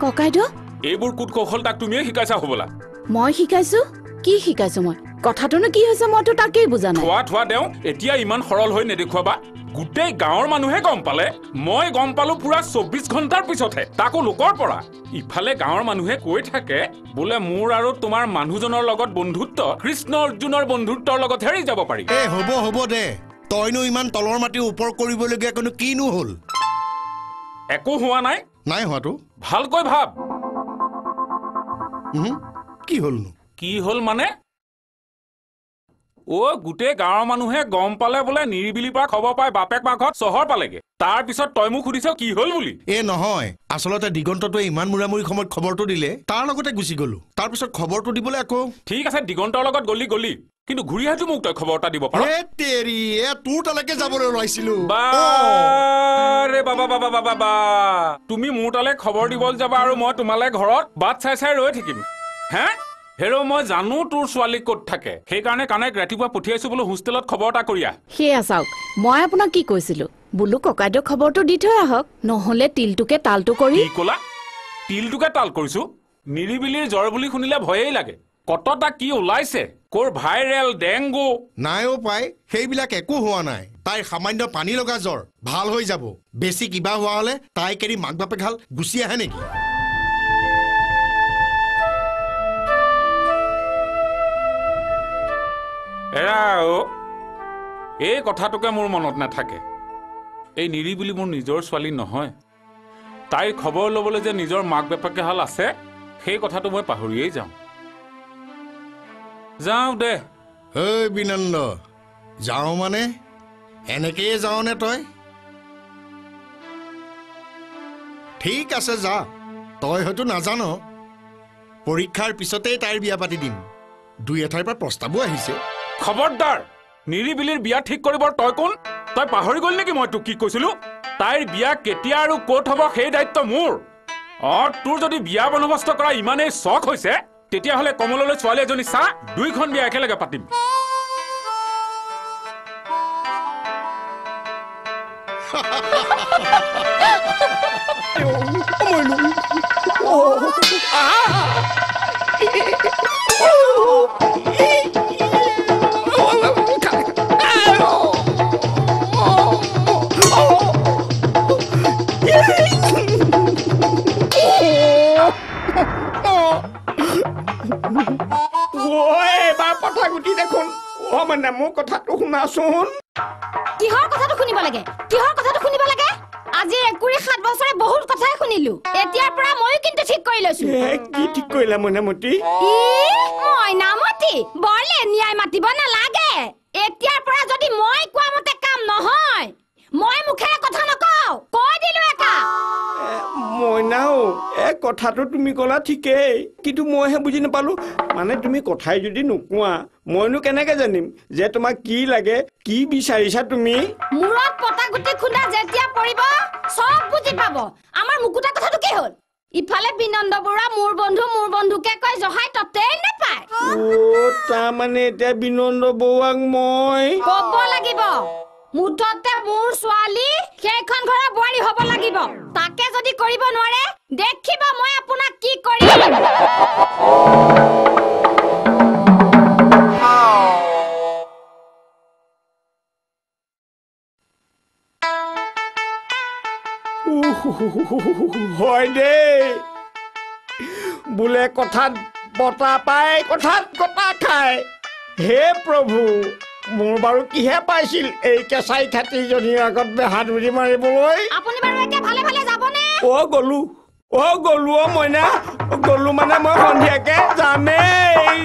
ককাইদেউ এইবোৰ কুট কৌশল তাক তুমিয়ে শিকাইছা হ'বলা মই শিকাইছো কি শিকাইছো মই কথাটোনো কি হৈছে মইতো তাকেই বুজা নাই থোৱা দেও এতিয়া ইমান সৰল হৈ নেদেখুৱাবা গোটেই গাঁৱৰ মানুহে গম পালে মই গম পালো পুৰা 24 ঘণ্টাৰ পিছতহে তাকো লোকৰ পৰা ইফালে গাঁৱৰ মানুহে কৈ থাকে বোলে মোৰ আৰু তোমাৰ মানুহজনৰ লগত বন্ধুত্ব কৃষ্ণ অৰ্জুনৰ বন্ধুত্বৰ লগত হেৰি যাব পাৰি হ'ব দে তইনো ইমান তলৰ মাটি ওপৰ কৰিবলগীয়া কোনো কিনো হ'ল একো হোৱা নাই হোৱাটো ভালকৈ ভাব কি হ'লনো কি হ'ল মানে গোটেই গাঁৱৰ মানুহে গম পালে বোলে নিৰিবিলিৰ পৰা খবৰ পাই বাপেক মাঘত চহৰ পালেগে তাৰ পিছত তই মোক সুধিছ কি হ'ল বুলি নহয় আচলতে দিগন্তটোৱে ইমান মুৰামুৰি সময়ত খবৰটো দিলে তাৰ লগতে গুচি গলো তাৰ পিছত খবৰটো দিবলৈ আকৌ ঠিক আছে দিগন্তৰ লগত গলি কিন্তু ঘূৰি আহি মোক তই খবৰ এটা দিব পাৰ তোৰ তালৈকে যাবলৈ ওলাইছিলো বাবা তুমি মোৰ তালে খবৰ দিবলৈ যাবা আৰু মই তোমালে ঘৰত বাট চাই ৰৈ থাকিম হে হেৰো মই জানো তোৰ ছোৱালী ক'ত থাকে সেইকাৰণে কানেক ৰাতিপুৱা পঠিয়াইছো বোলো হোষ্টেলত খবৰ এটা কৰিয়া সেয়া চাওক মই আপোনাক কি কৈছিলো বোলো ককাইদেউ খবৰটো দি থৈ আহক নহলে তিলটোকে তালটো কৰি কি ক'লা তিলটোকে তাল কৰিছো নিৰিবিলিৰ জ্বৰ বুলি শুনিলে ভয়েই লাগে কতটা কি ওলাইছে কোৰ ভাইৰেল ডেংগু নাই পাই সেইবিলাক একো হোৱা নাই তাইৰ সামান্য পানী লগা জ্বৰ ভাল হৈ যাব বেছি কিবা হোৱা হলে তাই কেৰি মাক বাপেক হাল গুচি আহে নেকি এই কথাটোকে মোৰ মনত নাথাকে এই নিৰিবিলি মোৰ নিজৰ ছোৱালী নহয় তাইৰ খবৰ ল'বলৈ যে নিজৰ মাক বাপেকে হাল আছে সেই কথাটো মই পাহৰিয়েই যাওঁ দে বিনন্দ যাওঁ মানে এনেকেই যাওঁ নে তই ঠিক আছে যা তই হয়তো নাজান পৰীক্ষাৰ পিছতেই তাইৰ বিয়া পাতি দিম দুই এঠাইৰ পৰা প্ৰস্তাৱো আহিছে খবৰদাৰ নিৰিবিলিৰ বিয়া ঠিক কৰিবৰ তই কোন তই পাহৰি গ'ল নেকি মই তোক কি কৈছিলো তাইৰ বিয়া কেতিয়া আৰু ক'ত হ'ব সেই দায়িত্ব মোৰ তোৰ যদি বিয়া বন্দবস্ত কৰা ইমানেই চখ হৈছে তেতিয়াহ'লে কমললৈ ছোৱালী এজনী চা দুইখন বিয়া একেলগে পাতিম মানে মোৰ কথাটো শুনাচোন কিহৰ কথাটো শুনিব লাগে আজি 7 বছৰে বহুত কথাই শুনিলো এতিয়াৰ পৰা মইও কিন্তু ঠিক কৰি লৈছো কি ঠিক কৰিলা মইনামতি মইনামতি বৰলে ন্যায় মাতিব নালাগে এতিয়াৰ পৰা যদি মই কোৱা মতে কাম নহয় মই মুখেৰে কথা নকওঁ কৈ দিলো একা মইনাও কথাটো তুমি ক'লা ঠিকেই কিন্তু মইহে বুজি নাপালো মানে তুমি কথাই যদি নোকোৱা মইনো কেনেকে জানিম যে তোমাক কি লাগে কি বিচাৰিছা তুমি মুৰত পটা গুটি খুন্দা যেতিয়া পৰিব সব বুজি পাব আমাৰ মুকুতা কথাটো কি হ'ল ইফালে বিনন্দ বৰুৱা মোৰ বন্ধুকে কয় জহাই ততেই নাপায় তাৰ মানে এতিয়া বিনন্দ বৰুৱাক মই ক'ব লাগিব মুঠতে মোৰ ছোৱালী সেইখন ঘৰৰ বোৱাৰী হ'ব লাগিব তাকে যদি কৰিব নোৱাৰে দেখিব মই আপোনাক কি কৰিম হয় দেই বোলে কথাত বতা পায় কথাত কটা খায় হে প্ৰভু মোৰ বাৰু কিহে পাইছিল এই কেঁচাই খাতিজনীৰ আগত বেহাত উৰি মাৰিবলৈ আপুনি বাৰু একে ভালে যাবনে গ'লো মইনা গ'লো মানে মই সন্ধিয়াকে যামেই